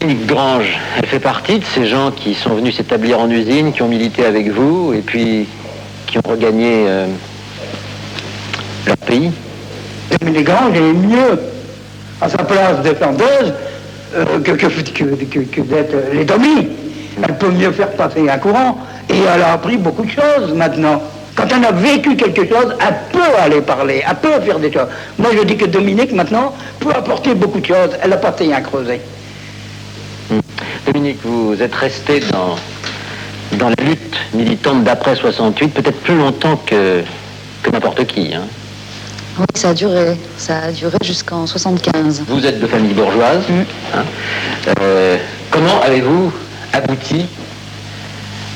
Dominique Grange, elle fait partie de ces gens qui sont venus s'établir en usine, qui ont milité avec vous, et puis qui ont regagné leur pays. Dominique Grange est mieux à sa place de chanteuse que d'être les domis. Elle peut mieux faire passer un courant, et elle a appris beaucoup de choses maintenant. Quand elle a vécu quelque chose, elle peut aller parler, elle peut faire des choses. Moi, je dis que Dominique, maintenant, peut apporter beaucoup de choses. Elle a porté un creuset. Dominique, vous êtes resté dans la lutte militante d'après 68, peut-être plus longtemps que n'importe qui. Hein. Oui, ça a duré jusqu'en 75. Vous êtes de famille bourgeoise. Hein. Comment avez-vous abouti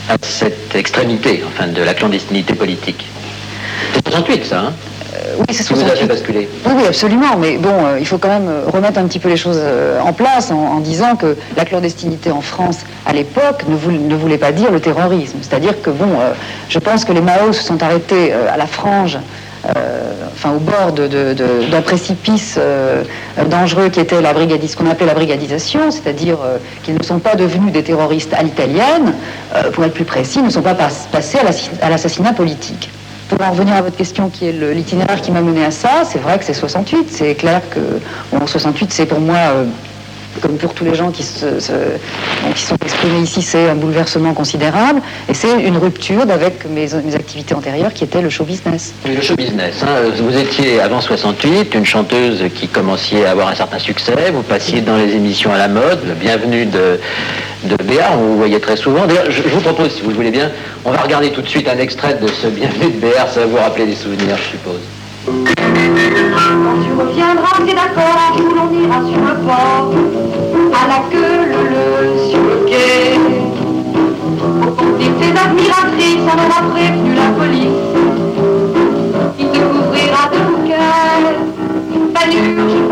à cette extrémité, enfin, de la clandestinité politique? C'est 68, ça, hein? Oui, c'est 68. Vous avez fait basculer. Oui, absolument. Mais bon, il faut quand même remettre un petit peu les choses en place en disant que la clandestinité en France, à l'époque, ne voulait pas dire le terrorisme. C'est-à-dire que, bon, je pense que les Mao se sont arrêtés à la frange, au bord d'un précipice dangereux qui était ce qu'on appelait la brigadisation, c'est-à-dire qu'ils ne sont pas devenus des terroristes à l'italienne, pour être plus précis, ne sont pas passés à l'assassinat politique. Pour en revenir à votre question, qui est l'itinéraire qui m'a mené à ça, c'est vrai que c'est 68. C'est clair que 68, c'est pour moi, comme pour tous les gens qui sont exprimés ici, c'est un bouleversement considérable. Et c'est une rupture avec mes activités antérieures, qui étaient le show business. Oui, le show business. Hein. Vous étiez, avant 68, une chanteuse qui commenciez à avoir un certain succès. Vous passiez dans les émissions à la mode, le Bienvenue de Béard, on vous voyait très souvent. D'ailleurs, je vous propose, si vous le voulez bien, on va regarder tout de suite un extrait de ce Bienvenue de Béard. Ça va vous rappeler des souvenirs, je suppose. Quand tu reviendras, c'est d'accord, un jour on ira sur le port, à la queue leu sur le quai. Pour contenir tes admiratrices, on aura prévenu la police. Il te couvrira de bouquets. Pas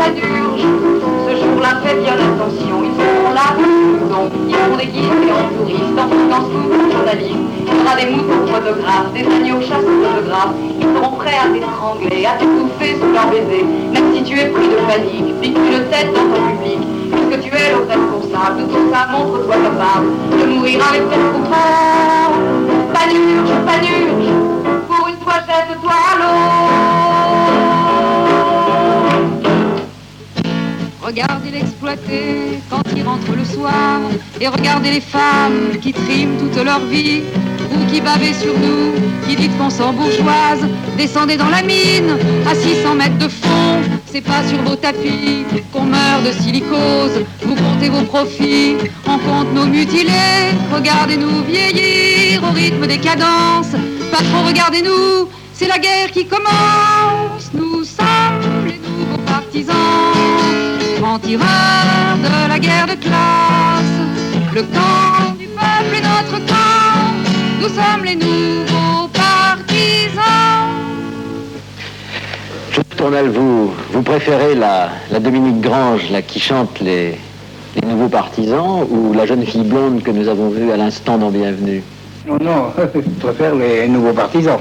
d'urge, ce jour-là fait bien attention. Ils seront là, donc ils vont déguisés en touristes, en fréquence en journalistes. Il y aura des moutons photographes, des agneaux chasseurs photographes. Ils seront prêts à t'étrangler, à t'étouffer sous leur baiser. Même si tu es pris de panique, pique une tête dans ton public. Puisque tu es le responsable de tout ça, montre-toi capable de mourir avec tes contrats. Pas d'urge, pour une fois jette-toi à l'eau. Regardez l'exploiter quand il rentre le soir, et regardez les femmes qui triment toute leur vie, ou qui bavaient sur nous, qui dites qu'on s'en bourgeoise. Descendez dans la mine, à 600 mètres de fond, c'est pas sur vos tapis qu'on meurt de silicose. Vous comptez vos profits, on compte nos mutilés. Regardez-nous vieillir au rythme des cadences. Pas trop, regardez-nous, c'est la guerre qui commence. Nous sommes les nouveaux partisans, tireurs de la guerre de classe. Le camp du peuple est notre camp. Nous sommes les nouveaux partisans. Claude Tournelle, vous préférez la Dominique Grange là, qui chante les nouveaux partisans, ou la jeune fille blonde que nous avons vue à l'instant dans Bienvenue? Non, je préfère les nouveaux partisans.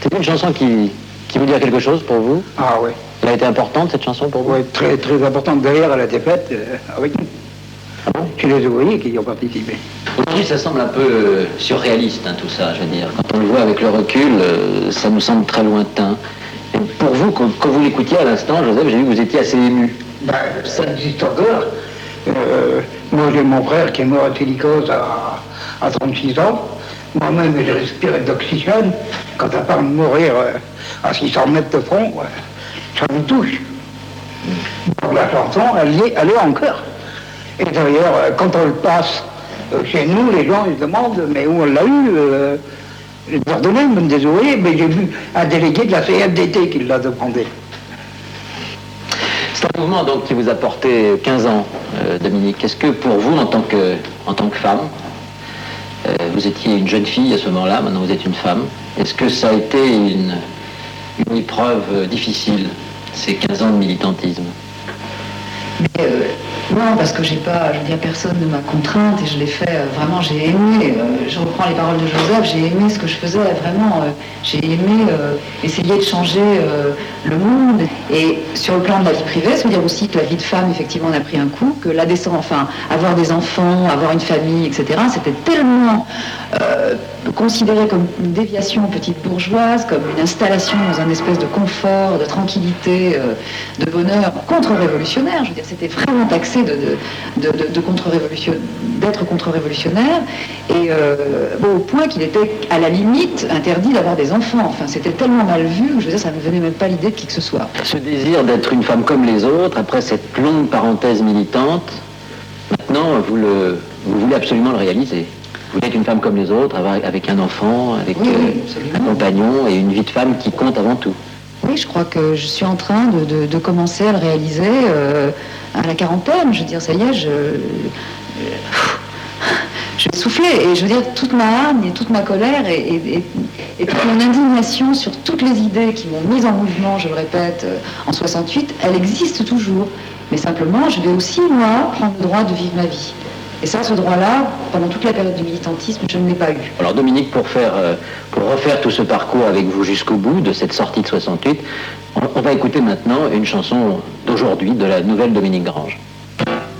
C'est une chanson qui veut dire quelque chose pour vous? Ah oui. Elle a été importante, cette chanson, pour vous? Oui, très, très importante. D'ailleurs, elle a été faite avec nous. Ah bon? Chez les ouvriers qui y ont participé. Aujourd'hui, ça semble un peu surréaliste, hein, tout ça, je veux dire. Quand on le voit avec le recul, ça nous semble très lointain. Et pour vous, quand vous l'écoutiez à l'instant, Joseph, j'ai vu que vous étiez assez ému. Ben, ça existe encore. Moi, j'ai mon frère qui est mort à silicose à 36 ans. Moi-même, j'ai respiré d'oxygène. Quand à part de mourir à 600 mètres de front, ça me touche. Donc la chanson, elle est encore. Et d'ailleurs, quand on le passe chez nous, les gens ils se demandent mais où on l'a eu. Pardonnez, même des ouvriers, mais j'ai vu un délégué de la CFDT qui l'a demandé. C'est un mouvement donc qui vous a porté 15 ans, Dominique. Est-ce que pour vous, en tant que femme, vous étiez une jeune fille à ce moment-là, maintenant vous êtes une femme, est-ce que ça a été une épreuve difficile, ces 15 ans de militantisme? Non, parce que j'ai pas, je veux dire, personne ne m'a contrainte et je l'ai fait, vraiment, j'ai aimé, je reprends les paroles de Joseph, j'ai aimé ce que je faisais, vraiment, j'ai aimé essayer de changer le monde. Et sur le plan de la vie privée, ça veut dire aussi que la vie de femme, effectivement, en a pris un coup, que la descendance, enfin, avoir des enfants, avoir une famille, etc., c'était tellement considéré comme une déviation petite bourgeoise, comme une installation dans un espèce de confort, de tranquillité, de bonheur contre-révolutionnaire. Je veux dire, c'était vraiment taxé d'être contre-révolutionnaire, et au point qu'il était à la limite interdit d'avoir des enfants. Enfin, c'était tellement mal vu que je veux dire, ça ne me venait même pas l'idée de qui que ce soit. Ce désir d'être une femme comme les autres, après cette longue parenthèse militante, maintenant vous voulez absolument le réaliser. Vous êtes une femme comme les autres, avec un enfant, avec un compagnon et une vie de femme qui compte avant tout. Oui, je crois que je suis en train de commencer à le réaliser à la quarantaine. Je veux dire, ça y est, je vais souffler. Et je veux dire, toute ma âme et toute ma colère et toute mon indignation sur toutes les idées qui m'ont mise en mouvement, je le répète, en 68, elle existe toujours. Mais simplement, je vais aussi, moi, prendre le droit de vivre ma vie. Et ça, ce droit-là, pendant toute la période du militantisme, je ne l'ai pas eu. Alors Dominique, pour refaire tout ce parcours avec vous jusqu'au bout de cette sortie de 68, on va écouter maintenant une chanson d'aujourd'hui, de la nouvelle Dominique Grange.